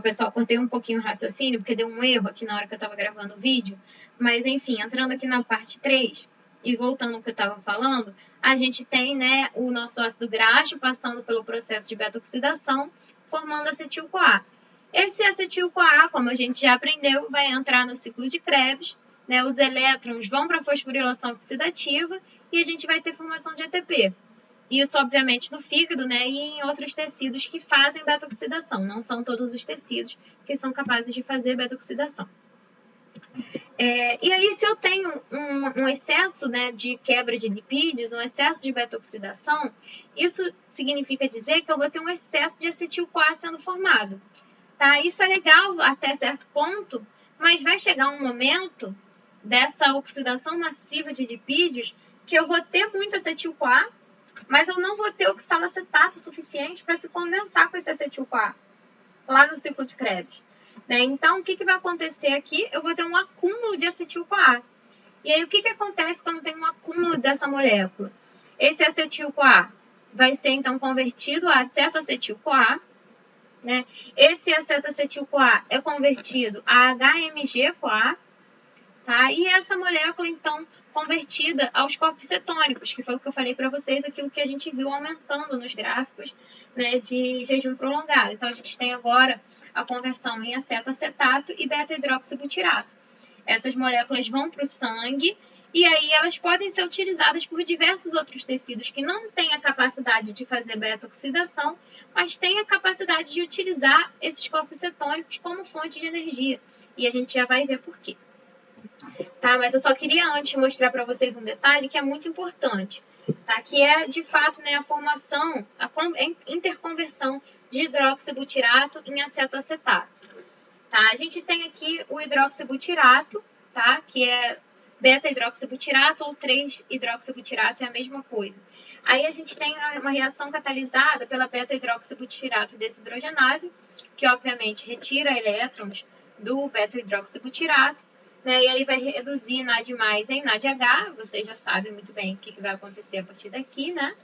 pessoal, cortei um pouquinho o raciocínio, porque deu um erro aqui na hora que eu estava gravando o vídeo. Mas, enfim, entrando aqui na parte 3 e voltando ao que eu estava falando, a gente tem, né, o nosso ácido graxo passando pelo processo de beta-oxidação, formando acetil-CoA. Esse acetil-CoA, como a gente já aprendeu, vai entrar no ciclo de Krebs, né, os elétrons vão para a fosforilação oxidativa e a gente vai ter formação de ATP. Isso, obviamente, no fígado, né, e em outros tecidos que fazem beta-oxidação. Não são todos os tecidos que são capazes de fazer beta-oxidação. E aí, se eu tenho um excesso, né, de quebra de lipídios, um excesso de beta-oxidação, isso significa dizer que eu vou ter um excesso de acetil-CoA sendo formado. Tá? Isso é legal até certo ponto, mas vai chegar um momento dessa oxidação massiva de lipídios que eu vou ter muito acetil-CoA, mas eu não vou ter oxalacetato suficiente para se condensar com esse acetil-CoA lá no ciclo de Krebs. Né? Então, o que vai acontecer aqui? Eu vou ter um acúmulo de acetil-CoA. E aí, o que acontece quando tem um acúmulo dessa molécula? Esse acetil-CoA vai ser, então, convertido a acetoacetil-CoA. Né? Esse acetoacetil-CoA é convertido a HMG-CoA. Tá? E essa molécula, então, convertida aos corpos cetônicos, que foi o que eu falei para vocês, aquilo que a gente viu aumentando nos gráficos, né, de jejum prolongado. Então, a gente tem agora a conversão em acetoacetato e beta-hidroxibutirato. Essas moléculas vão para o sangue e aí elas podem ser utilizadas por diversos outros tecidos que não têm a capacidade de fazer beta-oxidação, mas têm a capacidade de utilizar esses corpos cetônicos como fonte de energia. E a gente já vai ver por quê. Tá? Mas eu só queria antes mostrar para vocês um detalhe que é muito importante, tá? Que é, de fato, né, a formação, a interconversão de hidroxibutirato em acetoacetato. Tá? A gente tem aqui o hidroxibutirato, tá? Que é beta-hidroxibutirato ou 3-hidroxibutirato, é a mesma coisa. Aí a gente tem uma reação catalisada pela beta-hidroxibutirato desidrogenase, que obviamente retira elétrons do beta-hidroxibutirato, né? E aí vai reduzir NAD+ em NADH, vocês já sabem muito bem o que vai acontecer a partir daqui, né?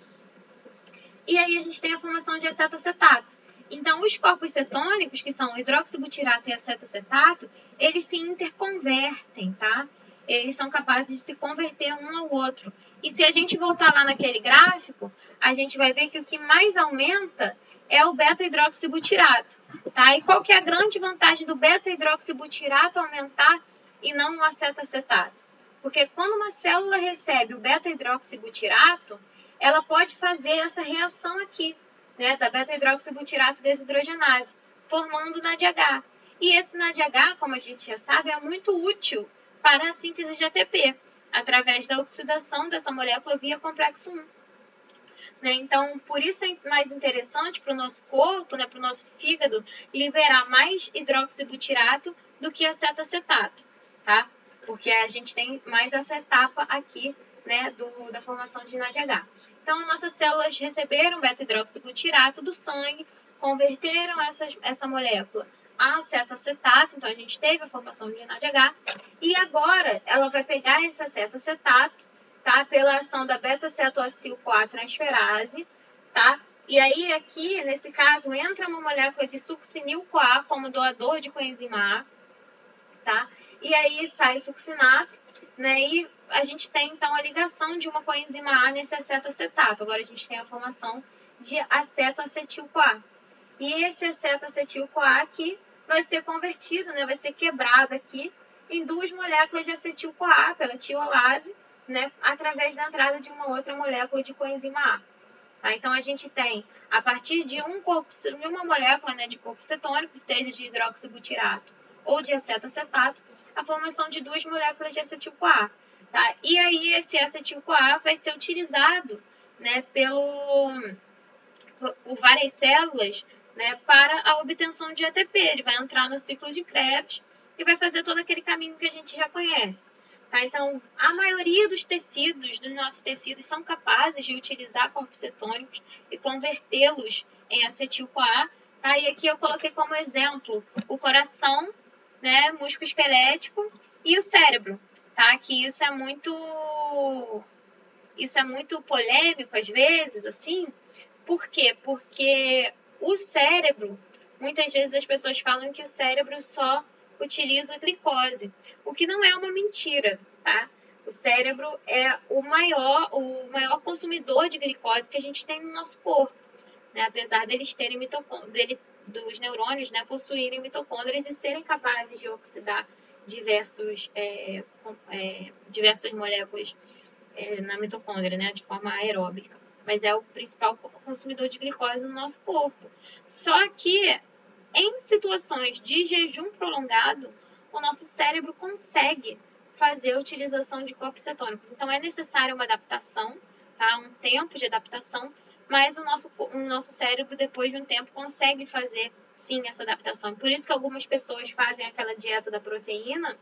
E aí a gente tem a formação de acetoacetato. Então, os corpos cetônicos, que são o hidroxibutirato e acetoacetato, eles se interconvertem, tá? Eles são capazes de se converter um ao outro. E se a gente voltar lá naquele gráfico, a gente vai ver que o que mais aumenta é o beta-hidroxibutirato, tá? E qual que é a grande vantagem do beta-hidroxibutirato aumentar e não o acetoacetato? Porque quando uma célula recebe o beta-hidroxibutirato, ela pode fazer essa reação aqui, né, da beta-hidroxibutirato desidrogenase, formando NADH. E esse NADH, como a gente já sabe, é muito útil para a síntese de ATP, através da oxidação dessa molécula via complexo 1. Né? Então, por isso é mais interessante para o nosso corpo, né, para o nosso fígado, liberar mais hidroxibutirato do que acetoacetato, tá? Porque a gente tem mais essa etapa aqui, né, da formação de NADH. Então, nossas células receberam beta-hidroxibutirato do sangue, converteram essa molécula a acetoacetato, então a gente teve a formação de NADH, e agora ela vai pegar esse acetoacetato, tá, pela ação da beta-cetoacil-CoA transferase, tá? E aí aqui, nesse caso, entra uma molécula de succinil-CoA como doador de coenzima A, tá? E aí sai succinato, né? E a gente tem, então, a ligação de uma coenzima A nesse acetoacetato. Agora a gente tem a formação de acetoacetil-CoA. E esse acetoacetil-CoA aqui vai ser convertido, né? Vai ser quebrado aqui em duas moléculas de acetil-CoA pela tiolase, né? Através da entrada de uma outra molécula de coenzima A. Tá? Então, a gente tem, a partir de uma molécula, né, de corpo cetônico, seja de hidroxibutirato ou de acetoacetato, a formação de duas moléculas de acetil-CoA. Tá? E aí, esse acetil-CoA vai ser utilizado, né, por várias células, né, para a obtenção de ATP. Ele vai entrar no ciclo de Krebs e vai fazer todo aquele caminho que a gente já conhece. Tá? Então, a maioria dos nossos tecidos, são capazes de utilizar corpos cetônicos e convertê-los em acetil-CoA. Tá? E aqui eu coloquei como exemplo o coração, né, músculo esquelético e o cérebro. Tá? Que isso é muito polêmico às vezes, assim. Por quê? Porque o cérebro, muitas vezes as pessoas falam que o cérebro só utiliza glicose, o que não é uma mentira, tá? O cérebro é o maior consumidor de glicose que a gente tem no nosso corpo, né? Apesar deles terem dos neurônios, né, possuírem mitocôndrias e serem capazes de oxidar diversas moléculas na mitocôndria, né, de forma aeróbica. Mas é o principal consumidor de glicose no nosso corpo. Só que em situações de jejum prolongado, o nosso cérebro consegue fazer a utilização de corpos cetônicos. Então, é necessária uma adaptação, tá? Um tempo de adaptação, mas o nosso cérebro, depois de um tempo, consegue fazer, sim, essa adaptação. Por isso que algumas pessoas fazem aquela dieta da proteína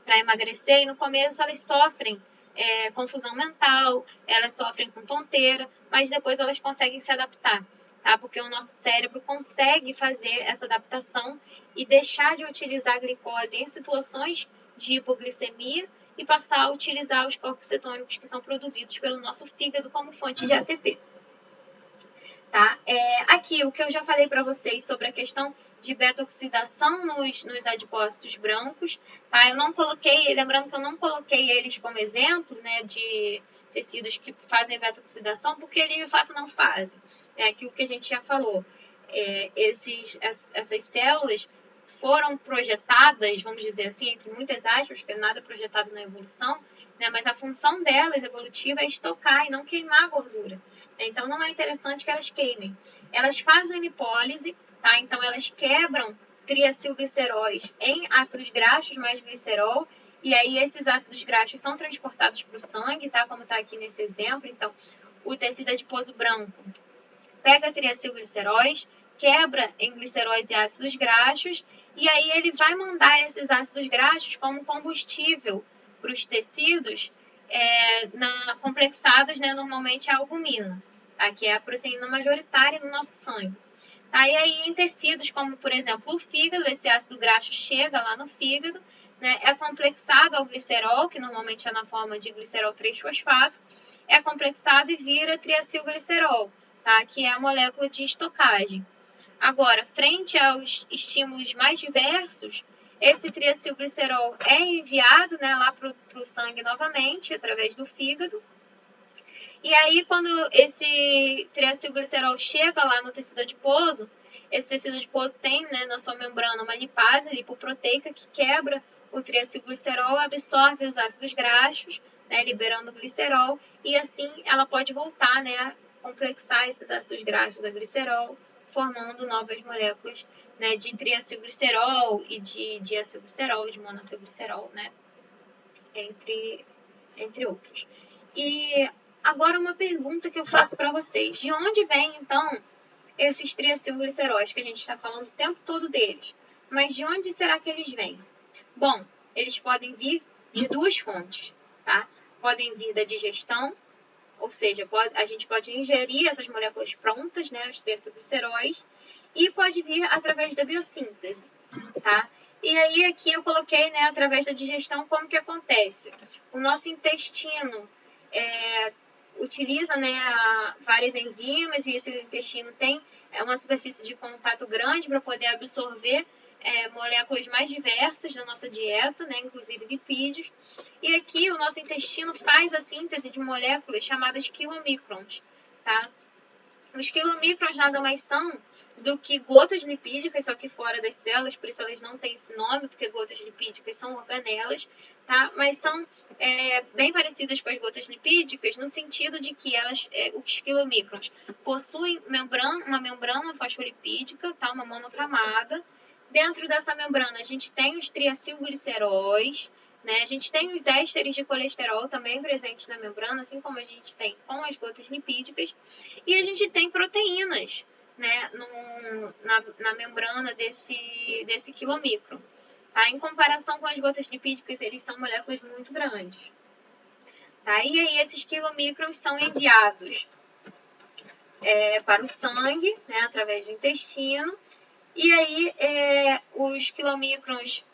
para emagrecer e no começo elas sofrem confusão mental, elas sofrem com tonteira, mas depois elas conseguem se adaptar, tá? Porque o nosso cérebro consegue fazer essa adaptação e deixar de utilizar a glicose em situações de hipoglicemia e passar a utilizar os corpos cetônicos que são produzidos pelo nosso fígado como fonte de ATP. Tá? Aqui, o que eu já falei para vocês sobre a questão de beta-oxidação nos adipócitos brancos, tá? Eu não coloquei, lembrando que eu não coloquei eles como exemplo, né, de tecidos que fazem beta-oxidação, porque eles de fato não fazem. É aquilo que a gente já falou. Essas células foram projetadas, vamos dizer assim, entre muitas aspas, porque nada é projetado na evolução, né, mas a função delas evolutiva é estocar e não queimar a gordura. Então, não é interessante que elas queimem. Elas fazem lipólise, tá? Então, elas quebram triacilgliceróis em ácidos graxos mais glicerol, e aí esses ácidos graxos são transportados para o sangue, tá? Como está aqui nesse exemplo. Então, o tecido adiposo branco pega triacilgliceróis, quebra em gliceróis e ácidos graxos, e aí ele vai mandar esses ácidos graxos como combustível para os tecidos complexados, né, normalmente a albumina, tá? Que é a proteína majoritária no nosso sangue. Tá? E aí em tecidos como, por exemplo, o fígado, esse ácido graxo chega lá no fígado, né, é complexado ao glicerol, que normalmente é na forma de glicerol 3-fosfato, é complexado e vira triacilglicerol, tá? Que é a molécula de estocagem. Agora, frente aos estímulos mais diversos, esse triacilglicerol é enviado, né, lá para o sangue novamente, através do fígado. E aí, quando esse triacilglicerol chega lá no tecido adiposo, esse tecido adiposo tem, né, na sua membrana uma lipase lipoproteica que quebra o triacilglicerol, absorve os ácidos graxos, né, liberando o glicerol, e assim ela pode voltar, né, a complexar esses ácidos graxos a glicerol, formando novas moléculas, né, de triacilglicerol e de diacilglicerol, de monacilglicerol, né, entre outros. E agora uma pergunta que eu faço para vocês. De onde vem, então, esses triacilgliceróis que a gente está falando o tempo todo deles? Mas de onde será que eles vêm? Bom, eles podem vir de duas fontes, tá? Podem vir da digestão, ou seja, a gente pode ingerir essas moléculas prontas, né, os triacilgliceróis, e pode vir através da biossíntese, tá? E aí aqui eu coloquei, né, através da digestão, como que acontece. O nosso intestino utiliza, né, várias enzimas, e esse intestino tem uma superfície de contato grande para poder absorver moléculas mais diversas da nossa dieta, né, inclusive lipídios. E aqui o nosso intestino faz a síntese de moléculas chamadas quilomicrons, tá? Os quilomicrons nada mais são do que gotas lipídicas, só que fora das células, por isso elas não têm esse nome, porque gotas lipídicas são organelas, tá? Mas são bem parecidas com as gotas lipídicas, no sentido de que os quilomicrons possuem uma membrana fosfolipídica, tá? Uma monocamada. Dentro dessa membrana a gente tem os triacilgliceróis, né? A gente tem os ésteres de colesterol também presentes na membrana, assim como a gente tem com as gotas lipídicas. E a gente tem proteínas, né, na membrana desse quilomicron. Tá? Em comparação com as gotas lipídicas, eles são moléculas muito grandes. Tá? E aí esses quilomicrons são enviados para o sangue, né, através do intestino. E aí os quilomicrons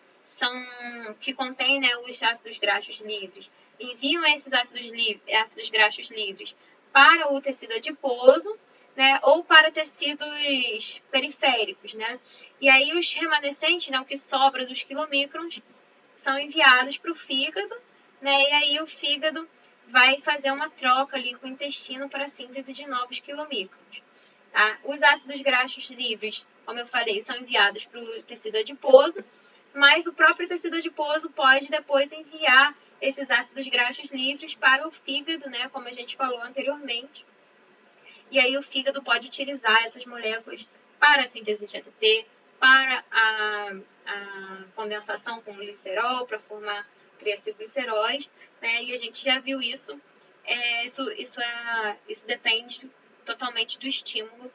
que contêm, né, os ácidos graxos livres, enviam esses ácidos graxos livres para o tecido adiposo, né, ou para tecidos periféricos, né? E aí os remanescentes, né, o que sobra dos quilomicrons, são enviados para o fígado, né? E aí o fígado vai fazer uma troca ali com o intestino para a síntese de novos quilomicrons. Tá? Os ácidos graxos livres, como eu falei, são enviados para o tecido adiposo, mas o próprio tecido adiposo pode depois enviar esses ácidos graxos livres para o fígado, né? Como a gente falou anteriormente. E aí o fígado pode utilizar essas moléculas para a síntese de ATP, para a condensação com glicerol, para formar triacilgliceróis, né? E a gente já viu isso. Isso depende totalmente do estímulo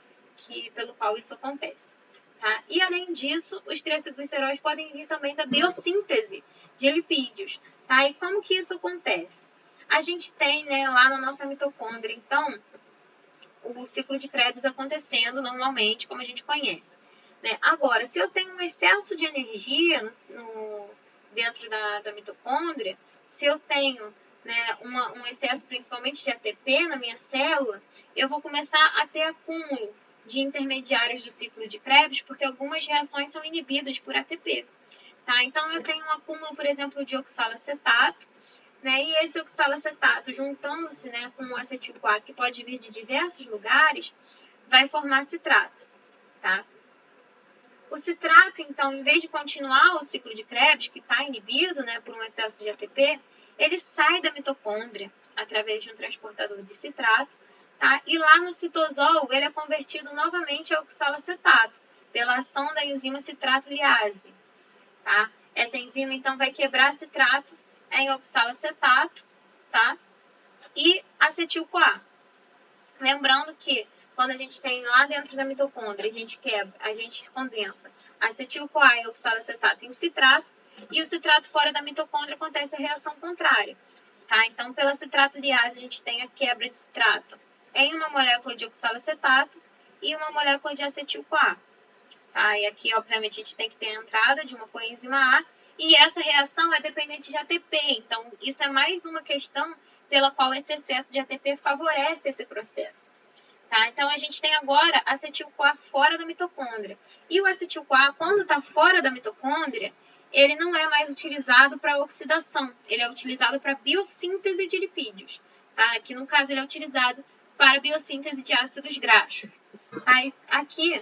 pelo qual isso acontece. Tá? E além disso, os triacilgliceróis podem vir também da biossíntese de lipídios. Tá? E como que isso acontece? A gente tem, né, lá na nossa mitocôndria, então, o ciclo de Krebs acontecendo normalmente, como a gente conhece. Né? Agora, se eu tenho um excesso de energia dentro da mitocôndria, se eu tenho, né, um excesso principalmente de ATP na minha célula, eu vou começar a ter acúmulo de intermediários do ciclo de Krebs, porque algumas reações são inibidas por ATP. Tá? Então, eu tenho um acúmulo, por exemplo, de oxalacetato, né? E esse oxalacetato, juntando-se, né, com o acetil-CoA, que pode vir de diversos lugares, vai formar citrato. Tá? O citrato, então, em vez de continuar o ciclo de Krebs, que está inibido, né, por um excesso de ATP, ele sai da mitocôndria através de um transportador de citrato, tá? E lá no citosol ele é convertido novamente a oxalacetato pela ação da enzima citrato-liase. Tá? Essa enzima, então, vai quebrar citrato em oxalacetato, tá? E acetil-CoA. Lembrando que quando a gente tem lá dentro da mitocôndria, a gente condensa acetil-CoA e oxalacetato em citrato, e o citrato fora da mitocôndria acontece a reação contrária. Tá? Então, pela citrato-liase, a gente tem a quebra de citrato em uma molécula de oxalacetato e uma molécula de acetil-CoA. Tá? E aqui, obviamente, a gente tem que ter a entrada de uma coenzima A, e essa reação é dependente de ATP. Então, isso é mais uma questão pela qual esse excesso de ATP favorece esse processo. Tá? Então, a gente tem agora acetil-CoA fora da mitocôndria. E o acetil-CoA, quando está fora da mitocôndria, ele não é mais utilizado para oxidação. Ele é utilizado para biossíntese de lipídios. Tá? Aqui, no caso, ele é utilizado para biossíntese de ácidos graxos. Aí, aqui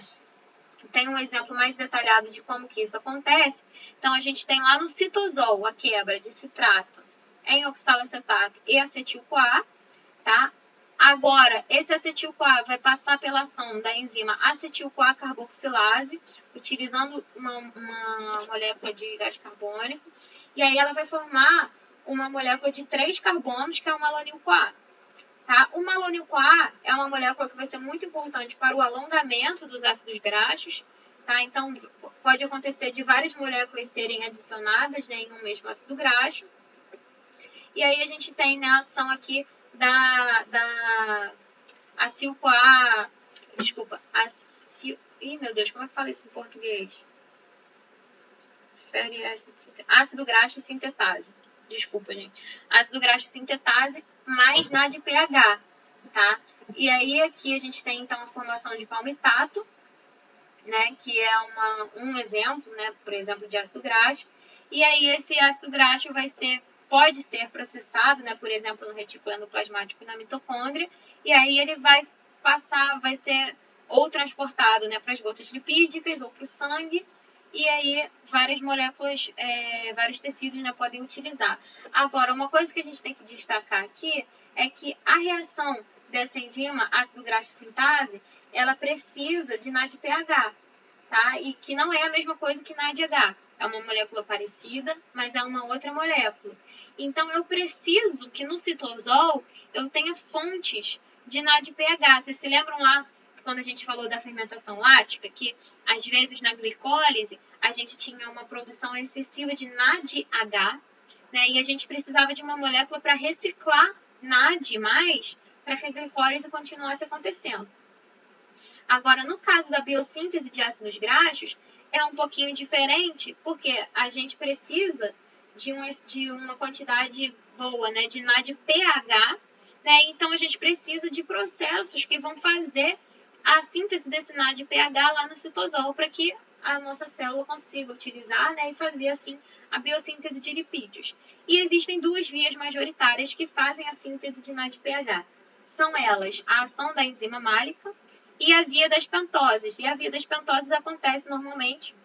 tem um exemplo mais detalhado de como que isso acontece. Então, a gente tem lá no citosol a quebra de citrato em oxalacetato e acetil-CoA, tá? Agora, esse acetil-CoA vai passar pela ação da enzima acetil-CoA carboxilase, utilizando uma molécula de gás carbônico, e aí ela vai formar uma molécula de 3 carbonos, que é o malonil-CoA. Tá? O malonil-CoA é uma molécula que vai ser muito importante para o alongamento dos ácidos graxos. Tá? Então, pode acontecer de várias moléculas serem adicionadas, né, em um mesmo ácido graxo. E aí a gente tem, né, a ação aqui da acil-CoA, desculpa, ih, meu Deus, como é que fala isso em português? Ácido graxo sintetase. Desculpa, gente. Ácido graxo sintetase mais NADPH, tá? E aí aqui a gente tem então a formação de palmitato, né, que é um exemplo, né, por exemplo, de ácido graxo. E aí esse ácido graxo pode ser processado, né, por exemplo, no retículo endoplasmático e na mitocôndria, e aí ele vai ser ou transportado, né, para as gotas lipídicas ou para o sangue, e aí várias moléculas, vários tecidos, né, podem utilizar. Agora, uma coisa que a gente tem que destacar aqui é que a reação dessa enzima ácido graxo sintase, ela precisa de NADPH, tá? E que não é a mesma coisa que NADH. É uma molécula parecida, mas é uma outra molécula. Então, eu preciso que no citosol eu tenha fontes de NADPH. Vocês se lembram lá quando a gente falou da fermentação lática, que às vezes na glicólise a gente tinha uma produção excessiva de NADH, né? E a gente precisava de uma molécula para reciclar NAD mais para que a glicólise continuasse acontecendo. Agora, no caso da biossíntese de ácidos graxos, é um pouquinho diferente, porque a gente precisa de uma quantidade boa, né, de NADPH, né? Então a gente precisa de processos que vão fazer a síntese desse NADPH lá no citosol para que a nossa célula consiga utilizar, né, e fazer assim a biossíntese de lipídios. E existem duas vias majoritárias que fazem a síntese de NADPH. São elas a ação da enzima málica e a via das pentoses. E a via das pentoses acontece normalmente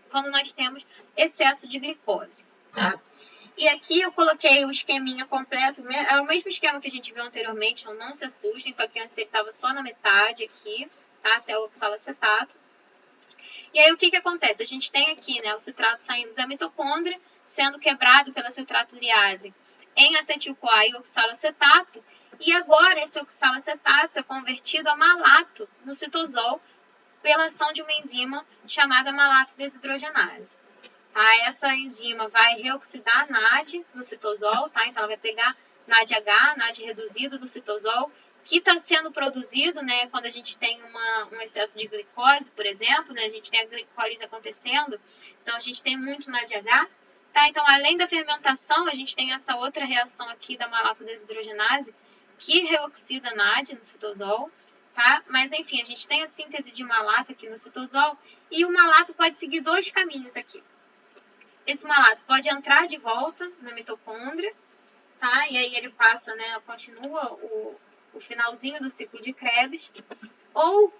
quando nós temos excesso de glicose, tá? E aqui eu coloquei o esqueminha completo, é o mesmo esquema que a gente viu anteriormente, então não se assustem, só que antes ele estava só na metade aqui, tá? Até o oxalacetato. E aí o que acontece? A gente tem aqui, né, o citrato saindo da mitocôndria, sendo quebrado pela citrato-liase em acetil-CoA e oxalacetato, e agora esse oxalacetato é convertido a malato no citosol pela ação de uma enzima chamada malato desidrogenase. Tá? Essa enzima vai reoxidar NAD no citosol, tá? Então ela vai pegar NADH, NAD reduzido do citosol, que está sendo produzido, né, quando a gente tem um excesso de glicose, por exemplo, né, a gente tem a glicólise acontecendo, então a gente tem muito NADH, tá? Então além da fermentação, a gente tem essa outra reação aqui da malato desidrogenase, que reoxida NAD no citosol, tá? Mas enfim, a gente tem a síntese de malato aqui no citosol, e o malato pode seguir dois caminhos aqui. Esse malato pode entrar de volta na mitocôndria, tá? E aí ele passa, né, continua o finalzinho do ciclo de Krebs, ou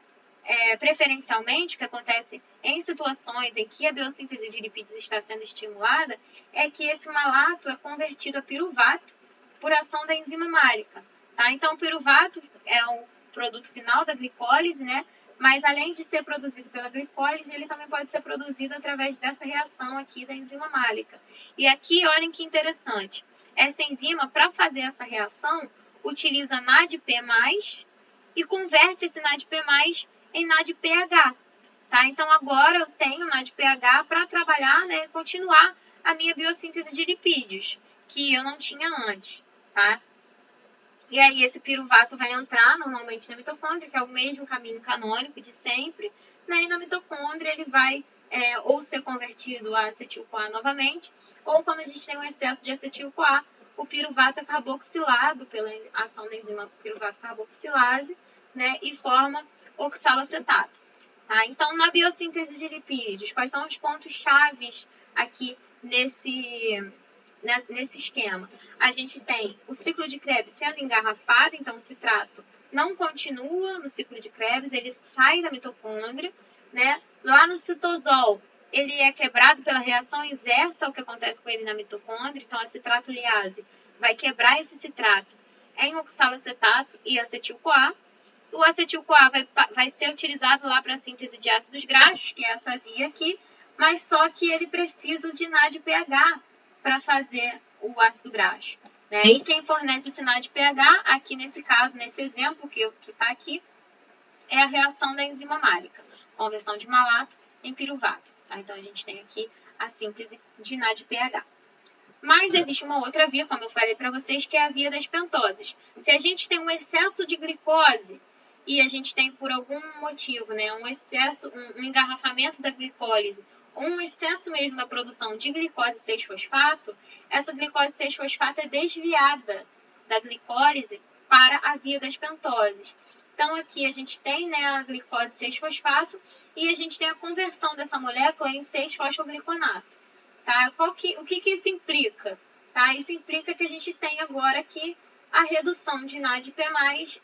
preferencialmente, o que acontece em situações em que a biossíntese de lipídios está sendo estimulada, é que esse malato é convertido a piruvato por ação da enzima málica, tá? Então, o piruvato é o produto final da glicólise, né? Mas além de ser produzido pela glicólise, ele também pode ser produzido através dessa reação aqui da enzima málica. E aqui, olhem que interessante, essa enzima, para fazer essa reação, utiliza NADP+, e converte esse NADP+, em NADPH, tá? Então, agora eu tenho NADPH para trabalhar, né, continuar a minha biossíntese de lipídios, que eu não tinha antes, tá? E aí esse piruvato vai entrar normalmente na mitocôndria, que é o mesmo caminho canônico de sempre, né? E na mitocôndria ele vai ou ser convertido a acetil-CoA novamente, ou quando a gente tem um excesso de acetil-CoA, o piruvato é carboxilado pela ação da enzima piruvato carboxilase, né? E forma oxalacetato. Tá? Então, na biossíntese de lipídios, quais são os pontos chaves aqui nesse esquema? A gente tem o ciclo de Krebs sendo engarrafado, então o citrato não continua no ciclo de Krebs, ele sai da mitocôndria, né? Lá no citosol, ele é quebrado pela reação inversa ao que acontece com ele na mitocôndria, então a citrato-liase vai quebrar esse citrato em oxalacetato e acetil-CoA. O acetil-CoA vai ser utilizado lá para a síntese de ácidos graxos, que é essa via aqui, mas só que ele precisa de NADPH para fazer o ácido graxo, né? E quem fornece esse NADPH, aqui nesse caso, nesse exemplo que está aqui, é a reação da enzima málica, conversão de malato em piruvato, tá? Então a gente tem aqui a síntese de NADPH. Mas existe uma outra via, como eu falei para vocês, que é a via das pentoses. Se a gente tem um excesso de glicose e a gente tem por algum motivo, né, um excesso, um engarrafamento da glicólise, ou um excesso mesmo da produção de glicose 6-fosfato, essa glicose 6-fosfato é desviada da glicólise para a via das pentoses. Então aqui a gente tem, né, a glicose 6-fosfato e a gente tem a conversão dessa molécula em 6-fosfogliconato. Tá? O que isso implica? Tá? Isso implica que a gente tem agora aqui a redução de NADP+,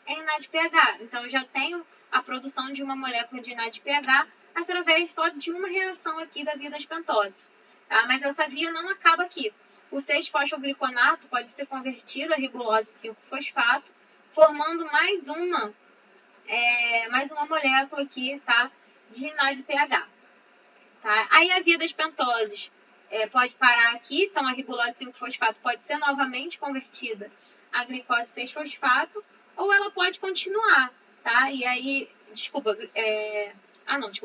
em NADPH. Então, eu já tenho a produção de uma molécula de NADPH através só de uma reação aqui da via das pentoses. Tá? Mas essa via não acaba aqui. O 6-fosfogliconato pode ser convertido a ribulose 5-fosfato, formando mais uma molécula aqui, tá? De NADPH. Tá? Aí a via das pentoses pode parar aqui, então a ribulose 5-fosfato pode ser novamente convertida a glicose 6-fosfato, ou ela pode continuar, tá? E aí,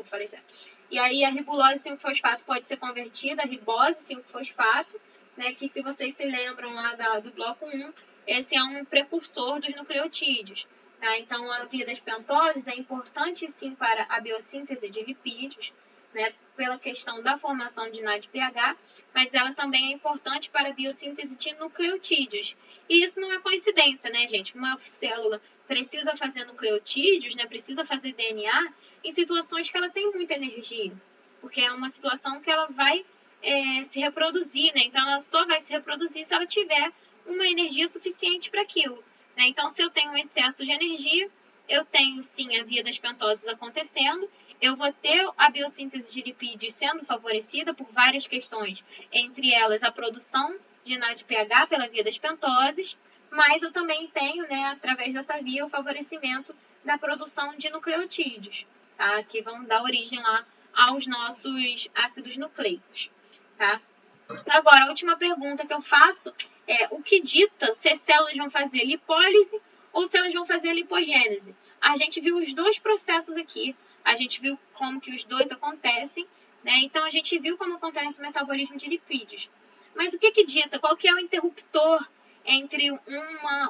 falei certo. E aí a ribulose 5-fosfato pode ser convertida a ribose 5-fosfato, né? Que se vocês se lembram lá do bloco 1, esse é um precursor dos nucleotídeos. Tá? Então a via das pentoses é importante sim para a biossíntese de lipídios, né, pela questão da formação de NADPH, mas ela também é importante para a biossíntese de nucleotídeos. E isso não é coincidência, né, gente? Uma célula precisa fazer nucleotídeos, né, precisa fazer DNA em situações que ela tem muita energia, porque é uma situação que ela vai se reproduzir, né? Então, ela só vai se reproduzir se ela tiver uma energia suficiente para aquilo, né? Então, se eu tenho um excesso de energia, eu tenho, sim, a via das pentoses acontecendo, eu vou ter a biossíntese de lipídios sendo favorecida por várias questões, entre elas a produção de NADPH pela via das pentoses, mas eu também tenho, né, através dessa via, o favorecimento da produção de nucleotídeos, tá? Que vão dar origem lá aos nossos ácidos nucleicos, tá? Agora, a última pergunta que eu faço é o que dita se as células vão fazer lipólise ou se elas vão fazer lipogênese? A gente viu os dois processos aqui, a gente viu como que os dois acontecem, né? Então, a gente viu como acontece o metabolismo de lipídios. Mas o que dita? Qual que é o interruptor entre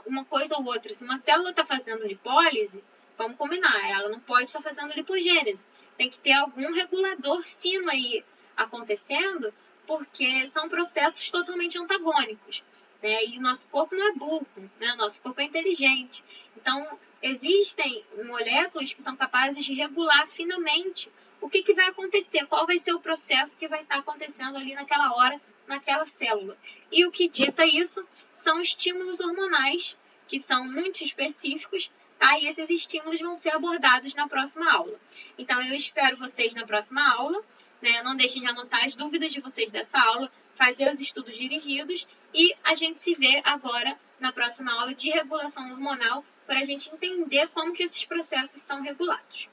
uma coisa ou outra? Se uma célula está fazendo lipólise, vamos combinar, ela não pode estar fazendo lipogênese. Tem que ter algum regulador fino aí acontecendo, porque são processos totalmente antagônicos, né? E o nosso corpo não é burro, né? O nosso corpo é inteligente. Então, existem moléculas que são capazes de regular finamente o que vai acontecer, qual vai ser o processo que vai estar acontecendo ali naquela hora, naquela célula. E o que dita isso são estímulos hormonais, que são muito específicos, tá? E esses estímulos vão ser abordados na próxima aula. Então, eu espero vocês na próxima aula, né? Não deixem de anotar as dúvidas de vocês dessa aula, fazer os estudos dirigidos e a gente se vê agora na próxima aula de regulação hormonal para a gente entender como que esses processos são regulados.